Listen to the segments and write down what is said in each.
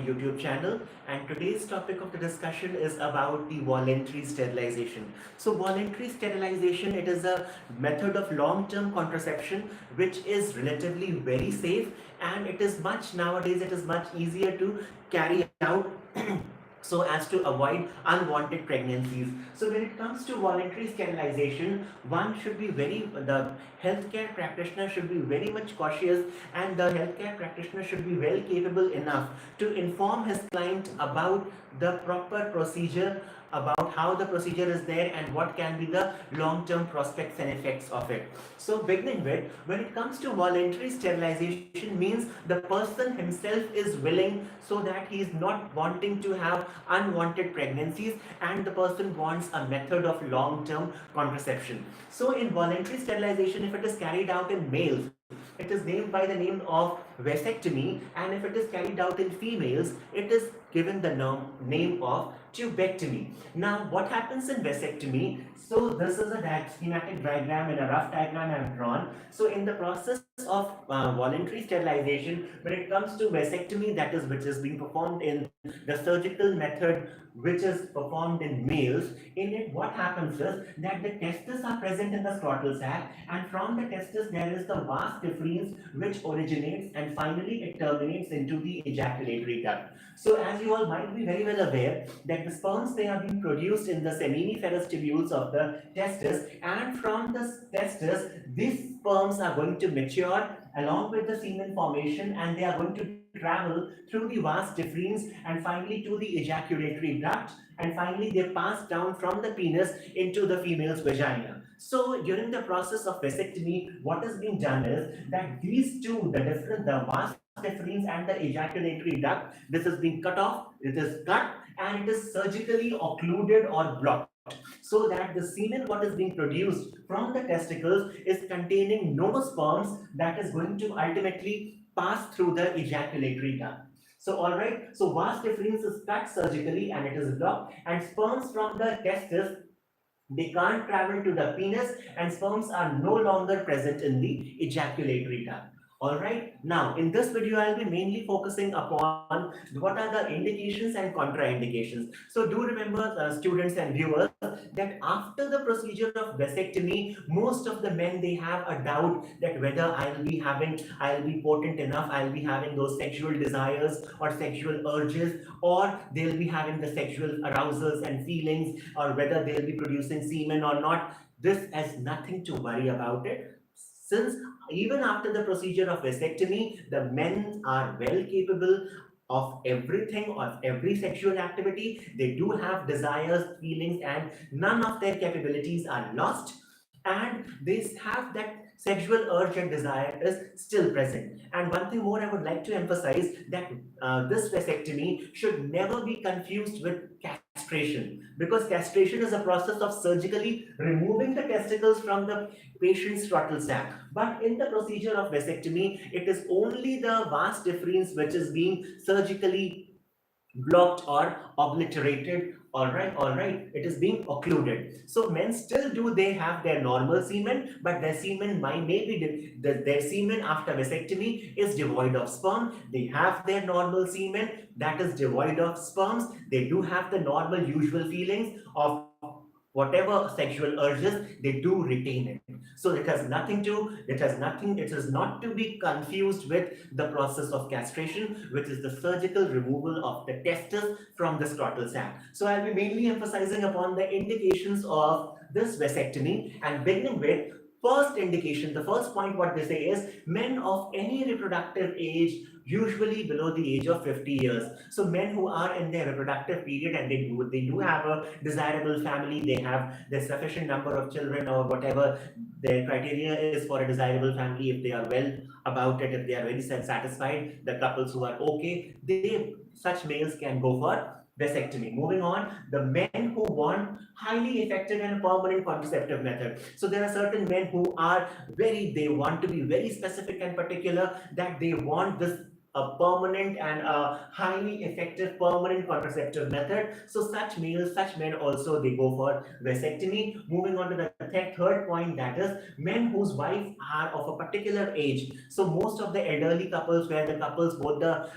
YouTube channel, and today's topic of the discussion is about the voluntary sterilization. So voluntary sterilization, it is a method of long-term contraception which is relatively very safe, and it is much nowadays it is much easier to carry out so as to avoid unwanted pregnancies. So when it comes to voluntary sterilization, one should be the healthcare practitioner should be very much cautious, and the healthcare practitioner should be well capable enough to inform his client about the proper procedure, about how the procedure is there and what can be the long-term prospects and effects of it. So beginning with, when it comes to voluntary sterilization means the person himself is willing, so that he is not wanting to have unwanted pregnancies, and the person wants a method of long-term contraception. So in voluntary sterilization, if it is carried out in males, it is named by the name of vasectomy, and if it is carried out in females, it is given the name of tubectomy. Now, what happens in vasectomy? So, this is a schematic diagram and a rough diagram I have drawn. So, in the process of voluntary sterilization, when it comes to vasectomy, that is which is being performed in the surgical method which is performed in males, in it what happens is that the testes are present in the scrotal sac, and from the testes there is the vas deferens which originates and finally it terminates into the ejaculatory duct. So as you all might be very well aware that the sperms, they are being produced in the seminiferous tubules of the testes, and from the testes these sperms are going to mature along with the semen formation, and they are going to travel through the vas deferens and finally to the ejaculatory duct, and finally they pass down from the penis into the female's vagina. So during the process of vasectomy, what is being done is that these two, the vas deferens and the ejaculatory duct, this is being cut off, it is cut, and it is surgically occluded or blocked, so that the semen what is being produced from the testicles is containing no sperms that is going to ultimately pass through the ejaculatory duct. So alright, so vas deferens is cut surgically and it is blocked, and sperms from the testes, they can't travel to the penis, and sperms are no longer present in the ejaculatory duct. Alright, now in this video I'll be mainly focusing upon what are the indications and contraindications. So do remember, students and viewers, that after the procedure of vasectomy, most of the men, they have a doubt that whether I'll be potent enough, I'll be having those sexual desires or sexual urges, or they'll be having the sexual arousals and feelings, or whether they'll be producing semen or not. This has nothing to worry about it, since even after the procedure of vasectomy, the men are well capable of everything, of every sexual activity. They do have desires, feelings, and none of their capabilities are lost. And they have that sexual urge and desire is still present. And one thing more I would like to emphasize, that this vasectomy should never be confused with castration, because castration is a process of surgically removing the testicles from the patient's scrotal sac. But in the procedure of vasectomy, it is only the vas deferens which is being surgically blocked or obliterated. All right, it is being occluded. So men still do, they have their normal semen, but their semen maybe their semen after vasectomy is devoid of sperm. They have their normal semen that is devoid of sperms. They do have the normal usual feelings of whatever sexual urges, they do retain it. So it has nothing to, it is not to be confused with the process of castration, which is the surgical removal of the testes from the scrotal sac. So I'll be mainly emphasizing upon the indications of this vasectomy, and beginning with first indication, the first point what they say is men of any reproductive age, usually below the age of 50 years. So men who are in their reproductive period and they do have a desirable family, they have the sufficient number of children or whatever their criteria is for a desirable family, if they are well about it, if they are very satisfied, the couples who are okay, such males can go for vasectomy. Moving on, the men who want highly effective and permanent contraceptive method. So there are certain men who are they want to be very specific and particular, that they want this a permanent and a highly effective permanent contraceptive method. So such males, such men also, they go for vasectomy. Moving on to the third point, that is men whose wife are of a particular age. So most of the elderly couples, where the couples, both the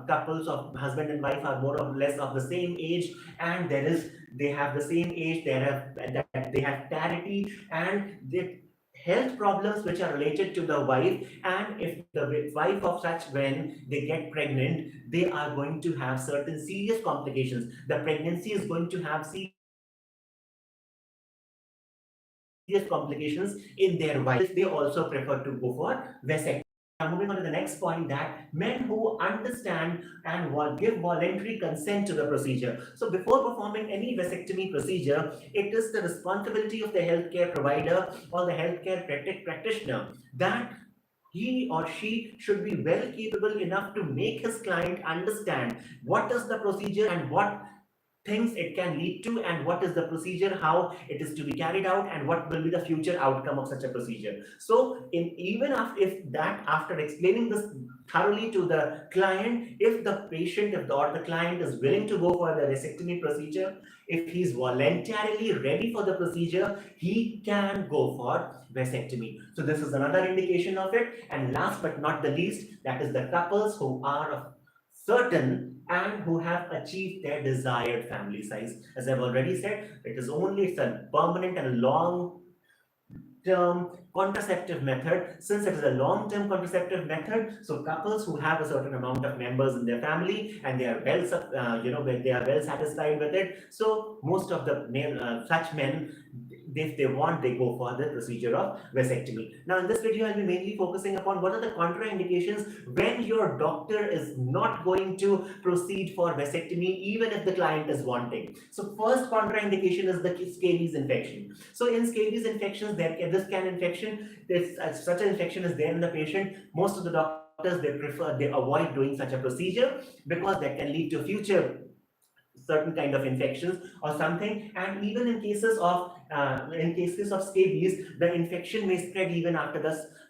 couples of husband and wife are more or less of the same age, and they have the same age, they have parity, and they health problems which are related to the wife, and if the wife of such, when they get pregnant, they are going to have certain serious complications. The pregnancy is going to have serious complications in their wife. So in such cases they also prefer to go for vasectomy. Now, moving on to the next point, that men who understand and give voluntary consent to the procedure. So before performing any vasectomy procedure, it is the responsibility of the healthcare provider or the healthcare practitioner that he or she should be well capable enough to make his client understand what is the procedure and what things it can lead to, and what is the procedure, how it is to be carried out, and what will be the future outcome of such a procedure. So in even after, if that after explaining this thoroughly to the client, if the patient, if the, or the client is willing to go for the vasectomy procedure, if he is voluntarily ready for the procedure, he can go for vasectomy. So this is another indication of it. And last but not the least, that is the couples who are of certain and who have achieved their desired family size. As I've already said, it's a permanent and long term contraceptive method. Since it is a long term contraceptive method, so couples who have a certain amount of members in their family and they are they are well satisfied with it, so most of the such men, if they want, they go for the procedure of vasectomy. Now, in this video, I'll be mainly focusing upon what are the contraindications when your doctor is not going to proceed for vasectomy, even if the client is wanting. So, first contraindication is the scabies infection. So, in scabies infections, such an infection is there in the patient. Most of the doctors, they avoid doing such a procedure because that can lead to future certain kind of infections or something. And even in cases of scabies, the infection may spread even after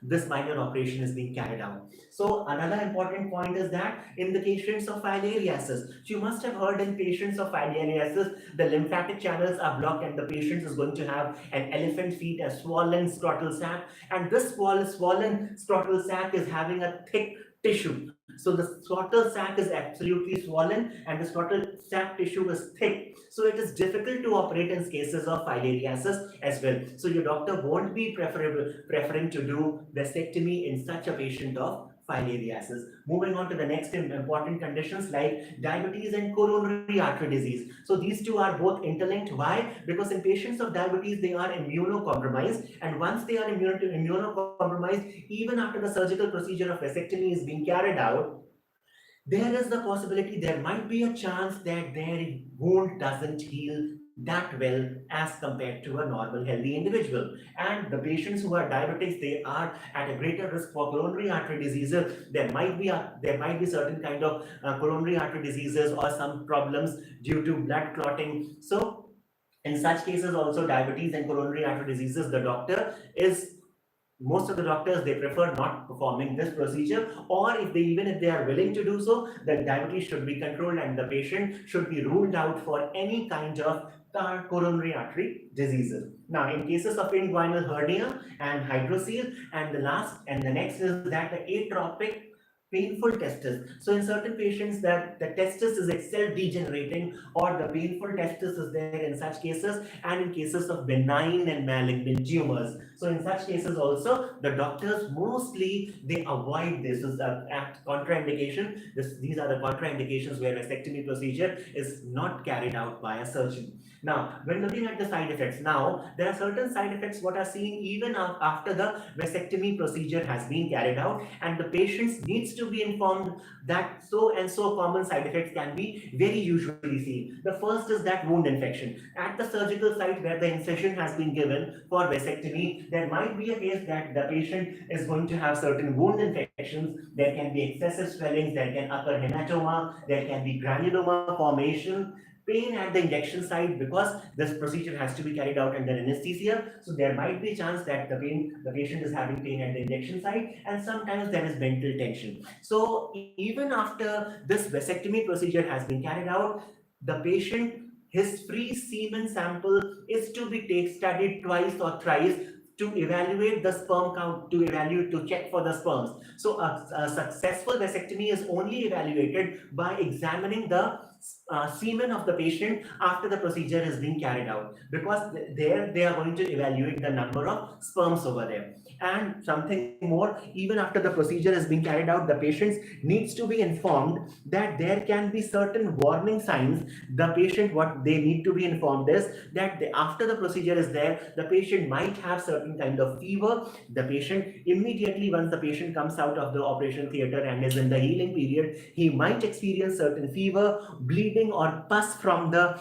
this minor operation is being carried out. So another important point is that in the patients of filariasis, you must have heard, in patients of filariasis, the lymphatic channels are blocked and the patient is going to have an elephant feet, a swollen scrotal sac, and this swollen scrotal sac is having a thick tissue. So the scrotal sac is absolutely swollen and the scrotal sac tissue is thick. So it is difficult to operate in cases of filariasis as well. So your doctor won't be preferring to do vasectomy in such a patient of filariasis. Moving on to the next important conditions like diabetes and coronary artery disease. So these two are both interlinked. Why? Because in patients of diabetes, they are immunocompromised, and once they are immunocompromised, even after the surgical procedure of vasectomy is being carried out, there is the possibility, there might be a chance that their wound doesn't heal that well as compared to a normal healthy individual. And the patients who are diabetics, they are at a greater risk for coronary artery diseases. There might be certain kind of coronary artery diseases or some problems due to blood clotting. So in such cases also, diabetes and coronary artery diseases, the doctor is most of the doctors, they prefer not performing this procedure, or even if they are willing to do so, the diabetes should be controlled and the patient should be ruled out for any kind of coronary artery diseases. Now, in cases of inguinal hernia and hydrocele, and the next is that the atropic painful testis. So in certain patients, that the testis is itself degenerating or the painful testis is there in such cases, and in cases of benign and malignant tumors. So in such cases also, the doctors mostly they avoid this. Is a contraindication. These are the contraindications where vasectomy procedure is not carried out by a surgeon. Now, when looking at the side effects, now there are certain side effects what are seen even after the vasectomy procedure has been carried out, and the patients needs to be informed that so and so common side effects can be very usually seen. The first is that wound infection. At the surgical site where the incision has been given for vasectomy, there might be a case that the patient is going to have certain wound infections. There can be excessive swellings, there can occur hematoma, there can be granuloma formation, pain at the injection site because this procedure has to be carried out under anesthesia. So there might be a chance that the patient is having pain at the injection site, and sometimes there is mental tension. So even after this vasectomy procedure has been carried out, the patient, his free semen sample is to be studied twice or thrice to evaluate the sperm count, to check for the sperms. So a successful vasectomy is only evaluated by examining the semen of the patient after the procedure is being carried out, because there they are going to evaluate the number of sperms over there. And something more, even after the procedure is being carried out, the patients needs to be informed that there can be certain warning signs. The patient, what they need to be informed is that after the procedure is there, the patient might have certain kind of fever. The patient, immediately once the patient comes out of the operation theater and is in the healing period, he might experience certain fever, bleeding or pus from the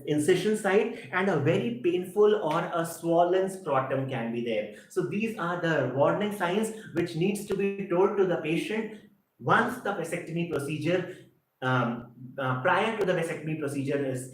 incision site, and a very painful or a swollen scrotum can be there. So these are the warning signs which needs to be told to the patient once the vasectomy procedure, prior to the vasectomy procedure is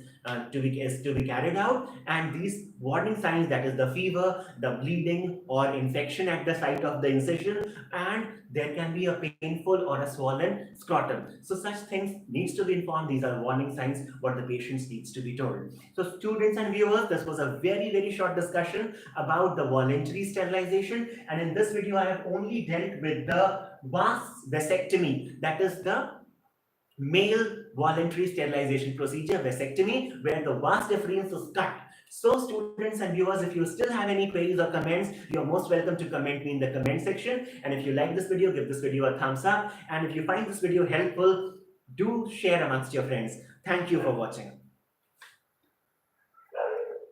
to be carried out. And these warning signs, that is the fever, the bleeding or infection at the site of the incision, and there can be a painful or a swollen scrotum. So such things needs to be informed. These are warning signs what the patients needs to be told. So students and viewers, this was a very short discussion about the voluntary sterilization, and in this video I have only dealt with the vasectomy, that is the male voluntary sterilization procedure, vasectomy, where the vas deferens is cut. So students and viewers, if you still have any queries or comments, you are most welcome to comment me in the comment section. And if you like this video, give this video a thumbs up. And if you find this video helpful, do share amongst your friends. Thank you for watching.